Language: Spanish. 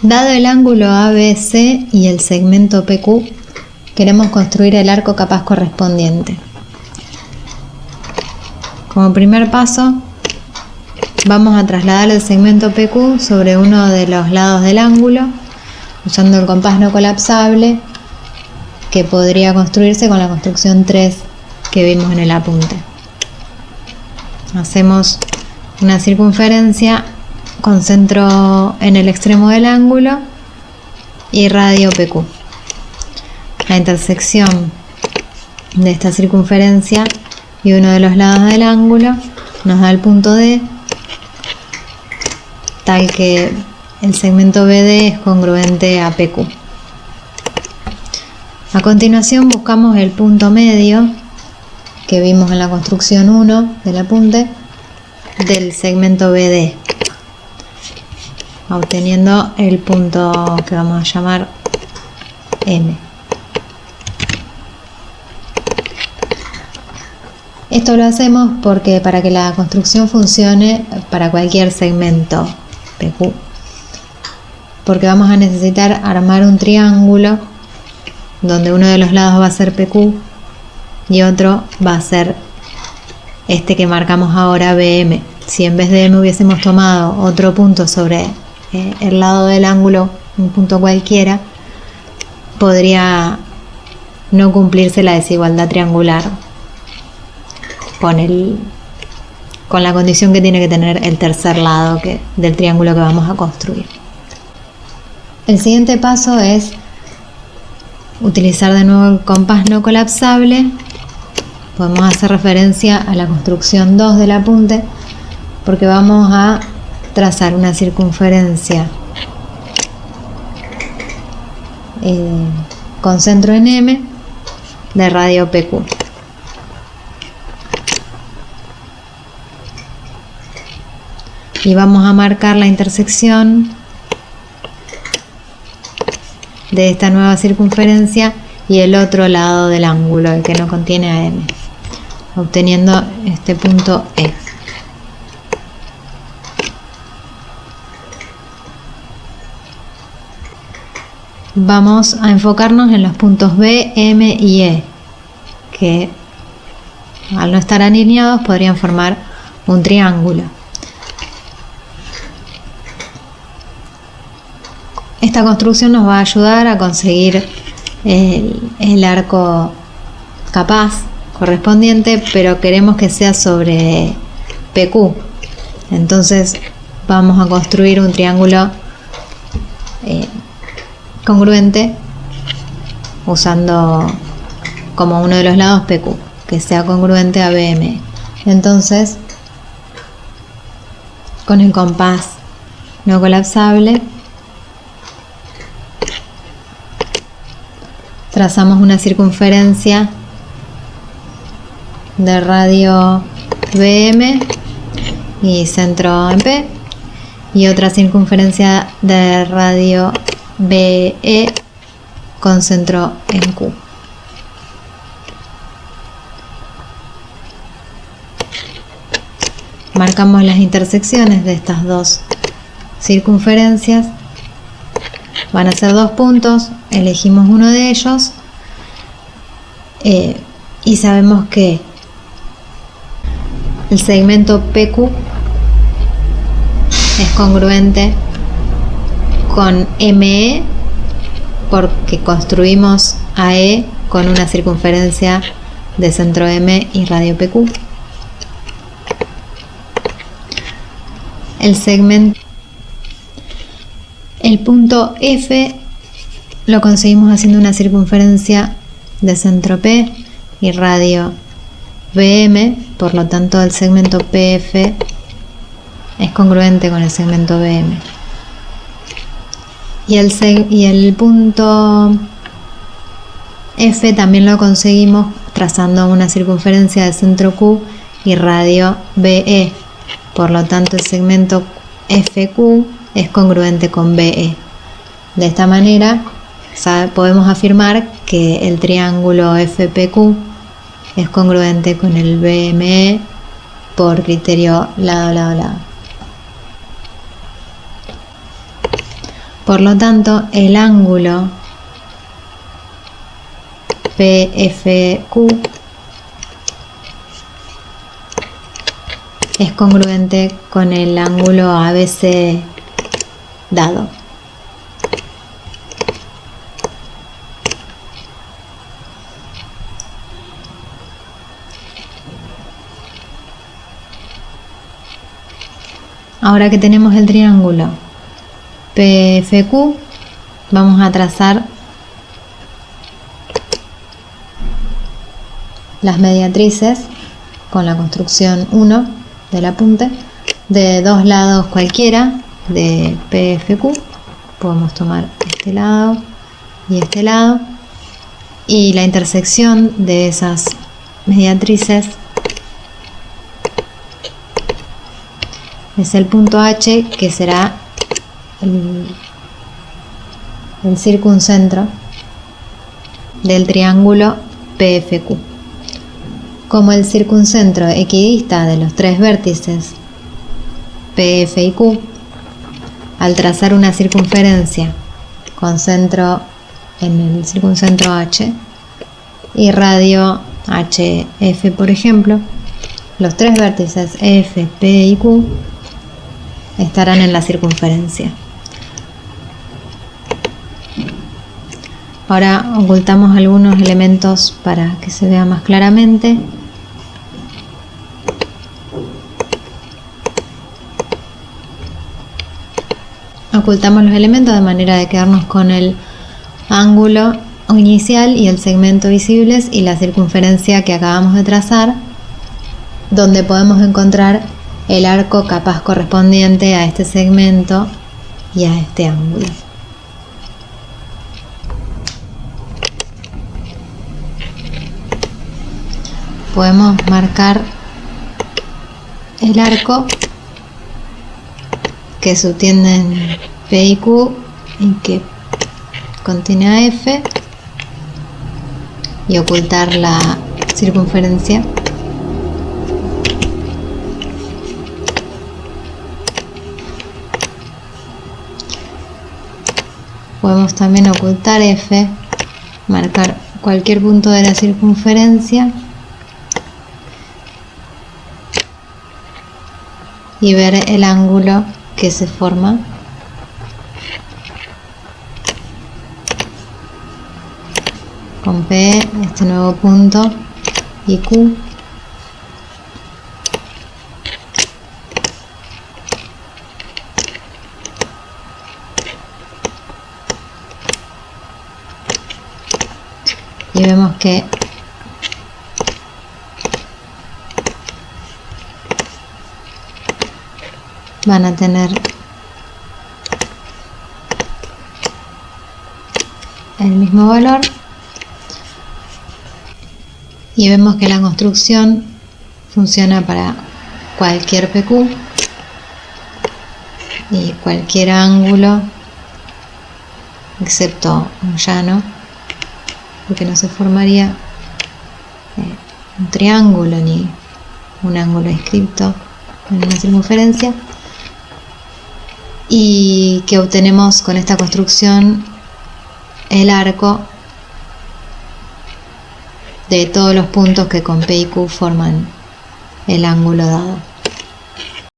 Dado el ángulo ABC y el segmento PQ, queremos construir el arco capaz correspondiente. Como primer paso, vamos a trasladar el segmento PQ sobre uno de los lados del ángulo, usando el compás no colapsable, que podría construirse con la construcción 3 que vimos en el apunte. Hacemos una circunferencia con centro en el extremo del ángulo y radio PQ. La intersección de esta circunferencia y uno de los lados del ángulo nos da el punto D, tal que el segmento BD es congruente a PQ. A continuación buscamos el punto medio que vimos en la construcción 1 del apunte del segmento BD, obteniendo el punto que vamos a llamar M. Esto lo hacemos porque para que la construcción funcione para cualquier segmento PQ, porque vamos a necesitar armar un triángulo donde uno de los lados va a ser PQ y otro va a ser este que marcamos ahora, BM. Si en vez de M hubiésemos tomado otro punto sobre el lado del ángulo, un punto cualquiera, podría no cumplirse la desigualdad triangular con la condición que tiene que tener el tercer lado del triángulo que vamos a construir. El siguiente paso es utilizar de nuevo el compás no colapsable. Podemos hacer referencia a la construcción 2 del apunte porque vamos a trazar una circunferencia con centro en M de radio PQ. Y vamos a marcar la intersección de esta nueva circunferencia y el otro lado del ángulo, el que no contiene a M, obteniendo este punto E. Vamos a enfocarnos en los puntos B, M y E, que al no estar alineados podrían formar un triángulo. Esta construcción nos va a ayudar a conseguir el arco capaz correspondiente, pero queremos que sea sobre PQ. Entonces vamos a construir un triángulo congruente usando como uno de los lados PQ, que sea congruente a BM. Entonces, con el compás no colapsable, trazamos una circunferencia de radio BM y centro en P, y otra circunferencia de radio BE con centro en Q. Marcamos las intersecciones de estas dos circunferencias. Van a ser dos puntos, elegimos uno de ellos y sabemos que el segmento PQ es congruente con ME porque construimos AE con una circunferencia de centro M y radio PQ. El punto F lo conseguimos haciendo una circunferencia de centro P y radio BM, por lo tanto el segmento PF es congruente con el segmento BM. Y el punto F también lo conseguimos trazando una circunferencia de centro Q y radio BE, por lo tanto el segmento FQ es congruente con BE. De esta manera podemos afirmar que el triángulo FPQ es congruente con el BME por criterio lado, lado, lado. Por lo tanto, el ángulo PFQ es congruente con el ángulo ABC dado. Ahora que tenemos el triángulo PFQ, vamos a trazar las mediatrices con la construcción 1 del apunte de dos lados cualquiera de PFQ. Podemos tomar este lado y este lado, y la intersección de esas mediatrices es el punto H, que será el circuncentro del triángulo PFQ. Como el circuncentro equidista de los tres vértices PF y Q, al trazar una circunferencia con centro en el circuncentro H y radio HF, por ejemplo, los tres vértices F, P y Q estarán en la circunferencia. Ahora ocultamos algunos elementos para que se vea más claramente. Ocultamos los elementos de manera de quedarnos con el ángulo inicial y el segmento visibles y la circunferencia que acabamos de trazar, donde podemos encontrar el arco capaz correspondiente a este segmento y a este ángulo. Podemos marcar el arco que subtiende en P y Q y que contiene a F, y ocultar la circunferencia. Podemos también ocultar F, marcar cualquier punto de la circunferencia y ver el ángulo que se forma con P, este nuevo punto, y Q. Y vemos que van a tener el mismo valor, y vemos que la construcción funciona para cualquier PQ y cualquier ángulo excepto un llano, porque no se formaría un triángulo ni un ángulo inscripto en una circunferencia, y que obtenemos con esta construcción el arco de todos los puntos que con P y Q forman el ángulo dado.